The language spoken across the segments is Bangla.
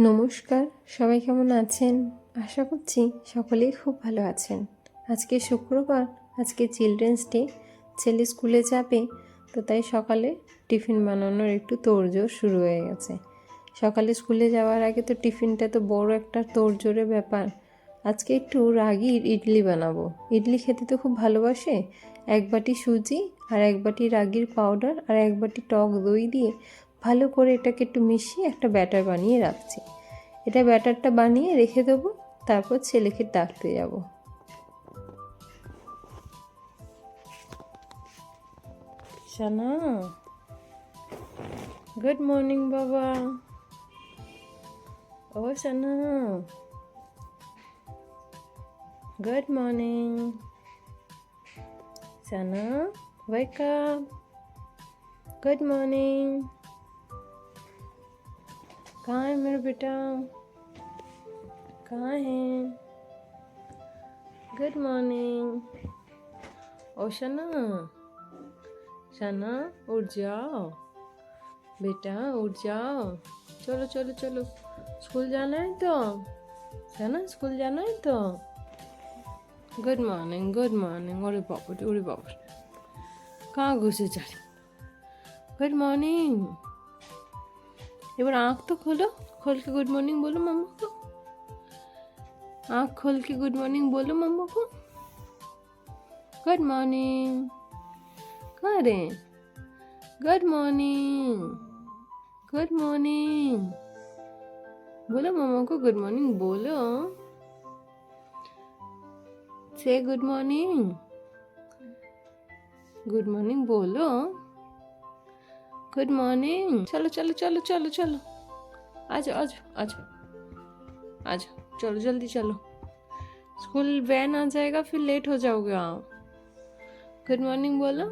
নমস্কার, সবাই কেমন আছেন? আশা করছি সকলেই খুব ভালো আছেন। আজকে শুক্রবার, আজকে চিলড্রেন্স ডে। ছেলে স্কুলে যাবে, তো তাই সকালে টিফিন বানানোর একটু তোড়জোড় শুরু হয়ে গেছে। সকালে স্কুলে যাওয়ার আগে তো টিফিনটা তো বড় একটা তোড়জোড়ের ব্যাপার। আজকে একটু রাগির ইডলি বানাবো। ইডলি খেতে তো খুব ভালোবাসে। 1 বাটি সুজি আর 1 বাটি রাগির পাউডার আর 1 বাটি টক দই দিয়ে ভালো করে এটাকে একটু মিশিয়ে একটা ব্যাটার বানিয়ে রাখছি। এটা ব্যাটারটা বানিয়ে রেখে দেবো, তারপর ছেলেকে ডাকতে যাব। শানা, গুড মর্নিং বাবা। ও শানা, good morning. শানা, wake up. Good morning. कहाँ है मेरा बेटा? कहाँ है? Good morning. ओ शना, शना उठ जाओ बेटा, उठ जाओ। चलो चलो चलो, स्कूल जाना है तो शना, स्कूल जाना है तो। Good morning, good morning. अरे बाबा, कहाँ घुसे जा रही? Good morning. এবার आँख तो खोलो, खोल के गुड मॉर्निंग बोलो मम्मा को। आँख खोल के गुड मॉर्निंग बोलो मम्मा को। Good morning. कहाँ रे? गुड मॉर्निंग, गुड मॉर्निंग बोलो मम्मा को। गुड मॉर्निंग बोलो। से गुड मॉर्निंग, गुड मॉर्निंग बोलो। Good morning. चलो चलो चलो चलो चलो, आ जाओ आ जाओ आ जाओ आ जाओ, चलो जल्दी चलो। स्कूल वैन आ जाएगा, फिर लेट हो जाओगे आप। गुड मॉर्निंग बोलो,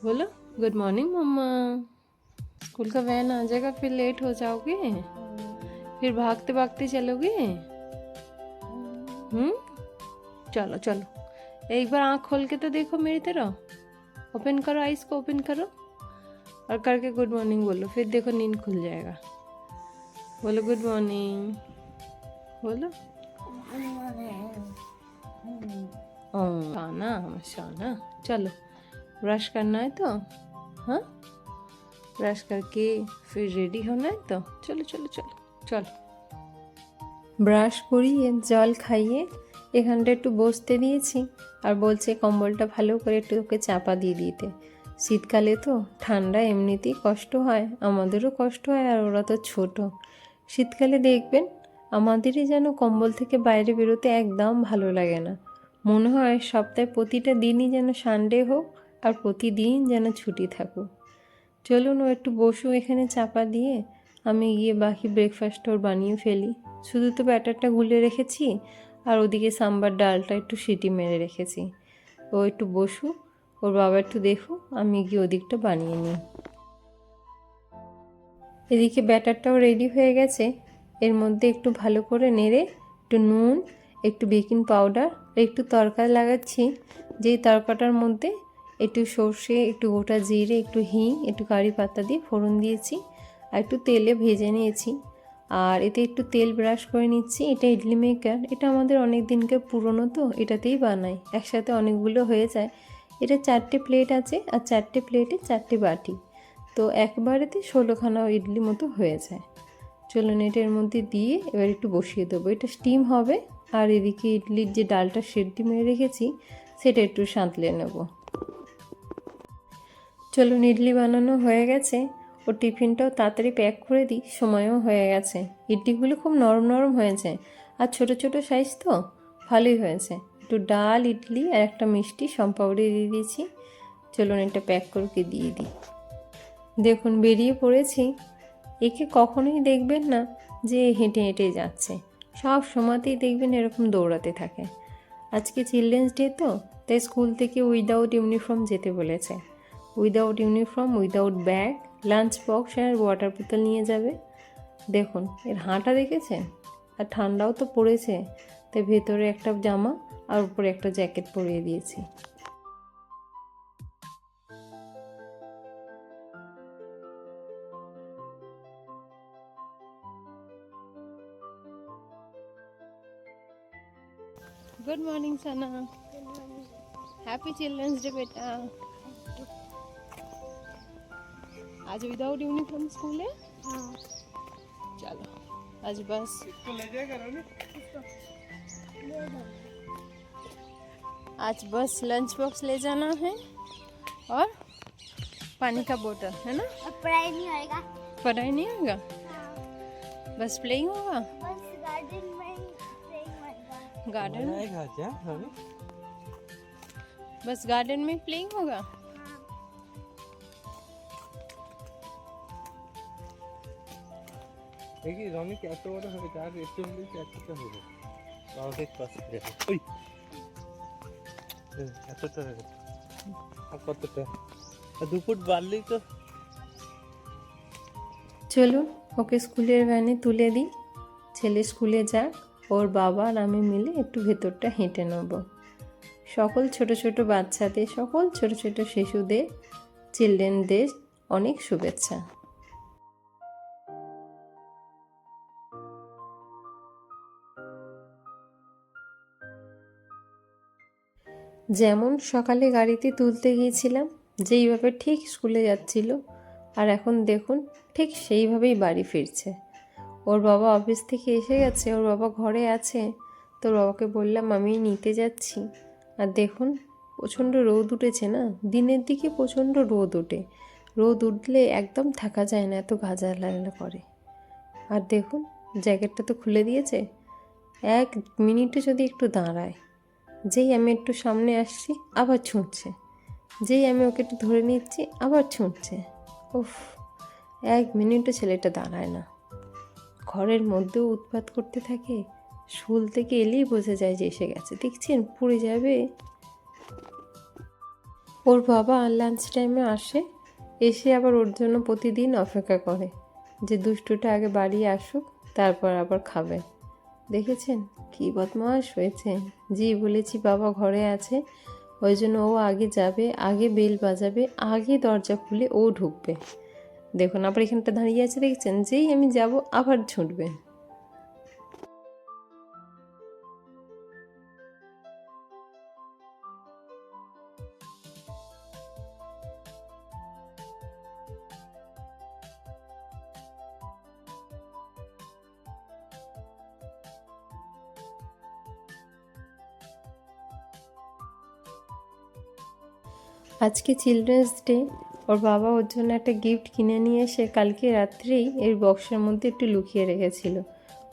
बोलो गुड मॉर्निंग मम्मा। स्कूल का वैन आ जाएगा, फिर लेट हो जाओगे, फिर भागते भागते चलोगे। चलो चलो, एक बार आँख खोल के तो देखो मेरी तरह। ओपन करो, आइस को ओपन करो और करके गुड मॉर्निंग बोलो, फिर देखो नींद खुल जाएगा। बोलो गुड मॉर्निंग, बोलो। शाना शाना, चलो ब्रश करना है तो, हाँ ब्रश करके फिर रेडी होना है तो चलो चलो चलो चलो। ব্রাশ করিয়ে জল খাইয়ে এখানটা একটু বসতে দিয়েছি, আর বলছে কম্বলটা ভালো করে একটু ওকে চাপা দিয়ে দিতে। শীতকালে তো ঠান্ডা এমনিতেই কষ্ট হয়, আমাদেরও কষ্ট হয়, আর ওরা তো ছোট। শীতকালে দেখবেন আমাদেরই যেন কম্বল থেকে বাইরে বেরোতে একদম ভালো লাগে না। মনে হয় সপ্তাহে প্রতিটা দিনই যেন সানডে হোক আর প্রতিদিন যেন ছুটি থাকুক। চলুন ও একটু বসু এখানে চাপা দিয়ে, আমি গিয়ে বাকি ব্রেকফাস্ট ওর বানিয়ে ফেলি। শুধু তো ব্যাটারটা গুলে রেখেছি, আর ওদিকে সাম্বার ডালটা একটু সিটি মেরে রেখেছি। ও একটু বসু, ওর বাবা একটু দেখুক, আমি গিয়ে ওদিকটা বানিয়ে নিই। এদিকে ব্যাটারটাও রেডি হয়ে গেছে। এর মধ্যে একটু ভালো করে নেড়ে একটু নুন, একটু বেকিং পাউডার, একটু তড়কা লাগাচ্ছি। যেই তড়কাটার মধ্যে একটু সর্ষে, একটু গোটা জিরে, একটু হিং, একটু কারি পাতা দিয়ে ফোড়ন দিয়েছি, আর একটু তেলে ভেজে নিয়েছি। আর এতে একটু তেল ব্রাশ করে নিচ্ছি। এটা ইডলি মেকার, এটা আমাদের অনেক দিনকে পুরনো, তো এটাতেই বানাই, একসাথে অনেকগুলো হয়ে যায়। এটা 4টে প্লেট আছে, আর 4টে প্লেটে 4টে বাটি, তো একবারেতে 16খানা ইডলি মতো হয়ে যায়। চলুন এটার মধ্যে দিয়ে এবার একটু বসিয়ে দেবো, এটা স্টিম হবে। আর এদিকে ইডলির যে ডালটা সেদ্ধ মেরে রেখেছি সেটা একটু সাঁতলে নেব। চলুন ইডলি বানানো হয়ে গেছে, ও টিফিনটাও তাড়াতাড়ি প্যাক করে দিই, সময়ও হয়ে গেছে। ইডলিগুলো খুব নরম নরম হয়েছে, আর ছোট ছোট সাইজ তো ভালোই হয়েছে। একটু ডাল, ইডলি আর একটা মিষ্টি সম্পাউরি দিয়ে দিয়েছি। চলুন এটা প্যাক করে দিয়ে দিই। দেখুন বেরিয়ে পড়েছি। একে কখনোই দেখবেন না যে হেঁটে হেঁটে যাচ্ছে, সব সময়তেই দেখবেন এরকম দৌড়াতে থাকে। আজকে চিলড্রেন্স ডে তো, তাই স্কুল থেকে উইদাউট ইউনিফর্ম যেতে বলেছে। Without uniform, without bag, lunch box আর ওয়াটার বোতল নিয়ে যাবে। দেখুন এর হাঁটা দেখেছেন, আর ঠান্ডাও তো পড়েছে, তাই ভেতরে একটা জামা আর উপরে একটা জ্যাকেট পরিয়ে দিয়েছি। गुड मॉर्निंग सना। हैप्पी चिल्ड्रंस डे बेटा। आज विदाउट यूनिफॉर्म स्कूल है? हाँ। चलो आज बस इसको ले जाएगा रोनी। आज बस लंच बॉक्स ले जाना है और पानी का बोतल है ना। पढ़ाई नहीं होएगा। पढ़ाई नहीं होगा। हाँ। बस प्लेइंग होगा। बस गार्डन में प्लेइंग होएगा। गार्डन में क्या अभी? बस गार्डन में प्लेइंग होगा। हाँ। देखिए रोनी क्या तो वाला है यार रेस्टोरेंट में क्या तो होगा और एक पास है ओए এতটা আর কতটা দু ফুট বাড়লেই তো। চলুন ওকে স্কুলের ভ্যানে তুলে দিই, ছেলে স্কুলে যাক, ওর বাবা আর আমি মিলে একটু ভেতরটা হেঁটে নেব। সকল ছোট ছোট বাচ্চাদের, সকল ছোট ছোট শিশুদের চিলড্রেন ডে অনেক শুভেচ্ছা। যেমন সকালে গাড়িতে তুলতে গিয়েছিলাম, যেইভাবে ঠিক স্কুলে যাচ্ছিল, আর এখন দেখুন ঠিক সেইভাবেই বাড়ি ফিরছে। ওর বাবা অফিস থেকে এসে গেছে, ওর বাবা ঘরে আছে, তো ওর বাবাকে বললাম আমি নিতে যাচ্ছি। আর দেখুন প্রচণ্ড রোদ উঠেছে না, দিনের দিকে প্রচণ্ড রোদ ওঠে, রোদ উঠলে একদম থাকা যায় না, এত গাজা লাগা করে। আর দেখুন জ্যাকেটটা তো খুলে দিয়েছে, 1 মিনিটে যদি একটু দাঁড়ায়, যেই আমি একটু সামনে আসছি আবার ছুটছে, যেই আমি ওকে একটু ধরে নিচ্ছি আবার ছুটছে। উফ, 1 মিনিটও ছেলেটা দাঁড়ায় না, ঘরের মধ্যেও উৎপাত করতে থাকে। স্কুল থেকে এলেই বোঝা যায় যে এসে গেছে, দেখছেন পড়ে যাবে। ওর বাবা লাঞ্চ টাইমে আসে, এসে আবার ওর জন্য প্রতিদিন অপেক্ষা করে যে দুষ্টুটা আগে বাড়ি আসুক তারপর আবার খাবে। দেখেছেন কি বদমাশ হয়েছে। জি বলেছি বাবা ঘরে আছে, ওই জন্য ও আগে যাবে, আগে বেল বাজাবে, আগে দরজা খুলে ও ঢুকবে। দেখুন আবার এখানটা দাঁড়িয়ে আছে, দেখছেন যেই আমি যাব আবার ছুটবে। আজকে চিলড্রেন্স ডে, ওর বাবা ওর জন্য একটা গিফট কিনে নিয়ে এসে কালকে রাত্রেই এর বক্সের মধ্যে একটু লুকিয়ে রেখেছিল।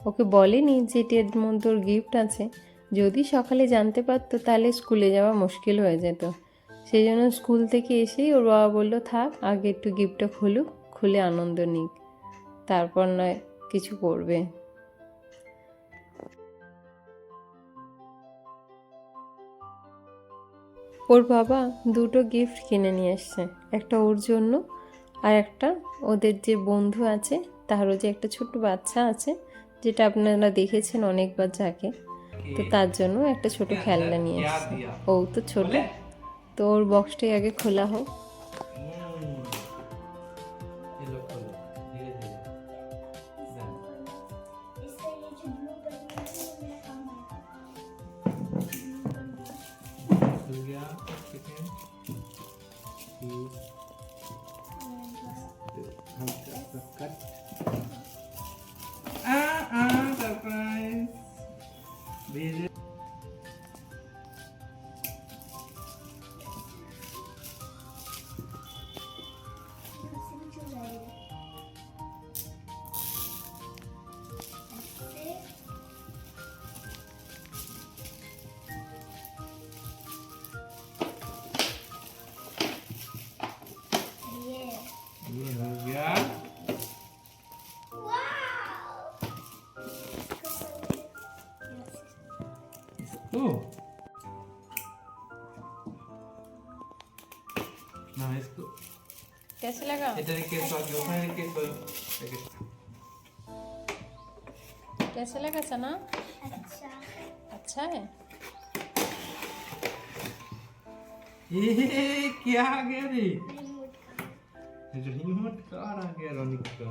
ওকে বলেনি যে এটার মধ্যে ওর গিফট আছে, যদি সকালে জানতে পারতো তাহলে স্কুলে যাওয়া মুশকিল হয়ে যেত। সেই জন্য স্কুল থেকে এসেই ওর বাবা বললো থাক আগে একটু গিফটটা খুলুক, খুলে আনন্দ নিক, তারপর নয় কিছু করবে। ওর বাবা দুটো গিফট কিনে নিয়ে এসছে, একটা ওর জন্য আর একটা ওদের যে বন্ধু আছে তারও যে একটা ছোট্ট বাচ্চা আছে, যেটা আপনারা দেখেছেন অনেকবার যাকে, তো তার জন্য একটা ছোট খেলনা নিয়ে এসছে। ও তো ছোট, তো ওর বক্সটাই আগে খোলা হোক। सरप्राइज ये हो गया। ना इसको कैसे लगा? इधर के सो ऊपर के सो कैसे लगा सना? अच्छा। अच्छा है। ये क्या आ गया रे? रिमोट रिमोट कार आ गया रोनिक का।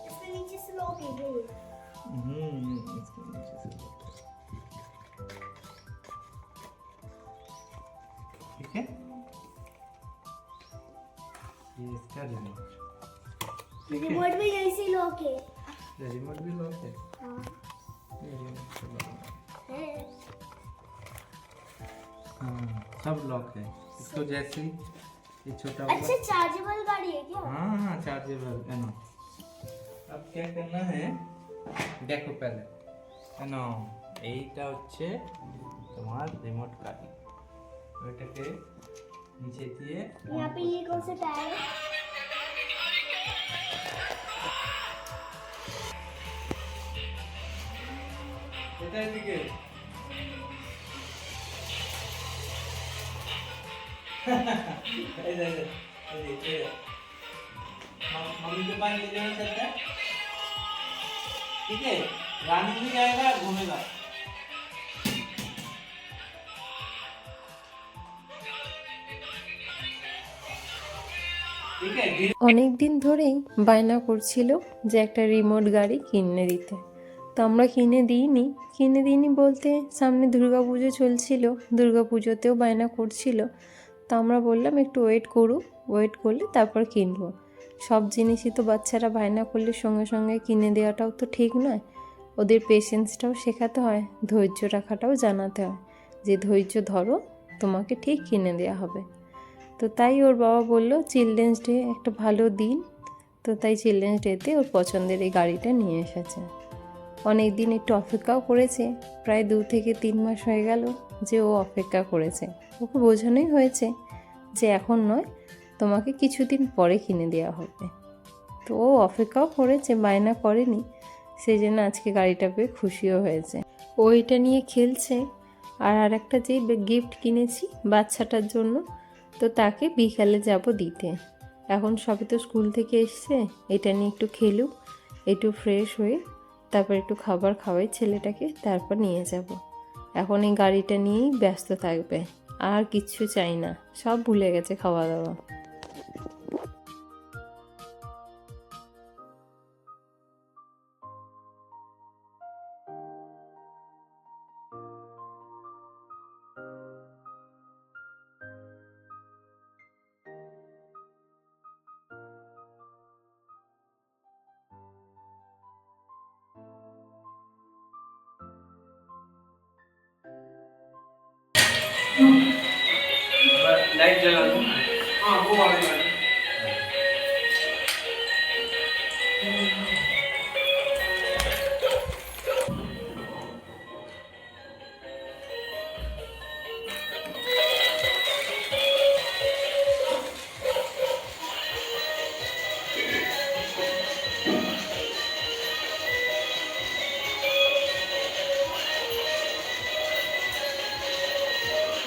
इसके नीचे से लोग है इसके नीचे से ओके, ये इसका रिमोट, ठीक है। रिमोट भी ऐसे लॉक है। रिमोट भी लॉक है। हाँ ये रिमोट तो लॉक है। है। हाँ, सब लॉक है। इसको जैसे ही ये छोटा वाला, अच्छा चार्जेबल गाड़ी है क्या? हाँ हाँ चार्जेबल है ना। अब क्या करना है देखो पहले है ना, এইটা হচ্ছে তোমার রিমোট গাড়ি, ওইটাকে নিচে দিয়ে यहाँ पे ये कौन सा टायर है? এটা এদিকে मम्मी के पास ले जाना चाहता है, ठीक है। रानी भी जाएगा घूमेगा। ठीक है, অনেক দিন ধরেই বায়না করছিল যে একটা রিমোট গাড়ি কিনে দিতে। তো আমরা কিনে দিইনি বলতে সামনে দুর্গাপুজো চলছিল, দুর্গাপুজোতেও বায়না করছিল। তো আমরা বললাম একটু ওয়েট করলে তারপর কিনবো। সব জিনিসই তো বাচ্চারা বায়না করলে সঙ্গে সঙ্গে কিনে দেওয়াটাও তো ঠিক নয়, ওদের পেশেন্সটাও শেখাতে হয়, ধৈর্য রাখাটাও জানাতে হয় যে ধৈর্য ধরো, তোমাকে ঠিক কিনে দেওয়া হবে। তো তাই ওর বাবা বলল চিলড্রেন্স ডে একটা ভালো দিন, তো তাই চিলড্রেন্স ডেতে ওর পছন্দের এই গাড়িটা নিয়ে এসেছে। অনেক দিন একটু অপেক্ষাও করেছে, প্রায় 2 থেকে 3 মাস হয়ে গেল যে ও অপেক্ষা করেছে। ওকে বোঝানোই হয়েছে যে এখন নয়, তোমাকে কিছুদিন পরে কিনে দেওয়া হবে। তো ও অপেক্ষাও করেছে, বায়না করেনি, সেই জন্য আজকে গাড়িটা পেয়ে খুশিও হয়েছে। ও এটা নিয়ে খেলছে। আর একটা যে গিফট কিনেছি বাচ্চাটার জন্য, তো তাকে বিকালে যাব দিতে। এখন সবে তো স্কুল থেকে এসছে, এটা নিয়ে একটু খেলুক, একটু ফ্রেশ হয়ে তারপর একটু খাবার খাওয়াই ছেলেটাকে, তারপর নিয়ে যাব। এখন এই গাড়িটা নিয়েই ব্যস্ত থাকবে, আর কিচ্ছু চাই না, সব ভুলে গেছে খাওয়া দাওয়া। लाइट जला दो। हाँ वो वाली गाड़ी।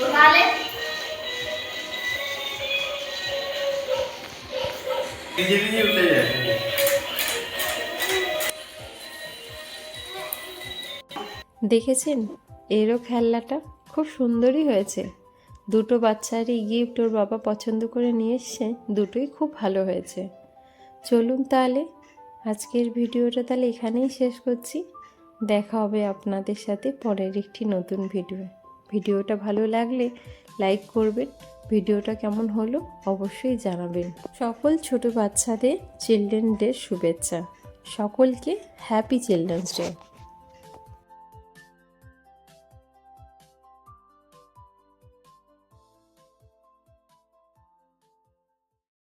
उठा ले। डीजे भी उठे जाए। দেখেছেন এরও খেলনাটা খুব সুন্দরই হয়েছে। দুটো বাচ্চারই গিফট ওর বাবা পছন্দ করে নিয়ে এসছে, দুটোই খুব ভালো হয়েছে। চলুন তাহলে আজকের ভিডিওটা তাহলে এখানেই শেষ করছি। দেখা হবে আপনাদের সাথে পরের একটি নতুন ভিডিওটা ভালো লাগলে লাইক করবেন, ভিডিওটা কেমন হলো অবশ্যই জানাবেন। সকল ছোট বাচ্চাদের চিলড্রেন ডে শুভেচ্ছা, সকলকে হ্যাপি চিলড্রেন্স ডে।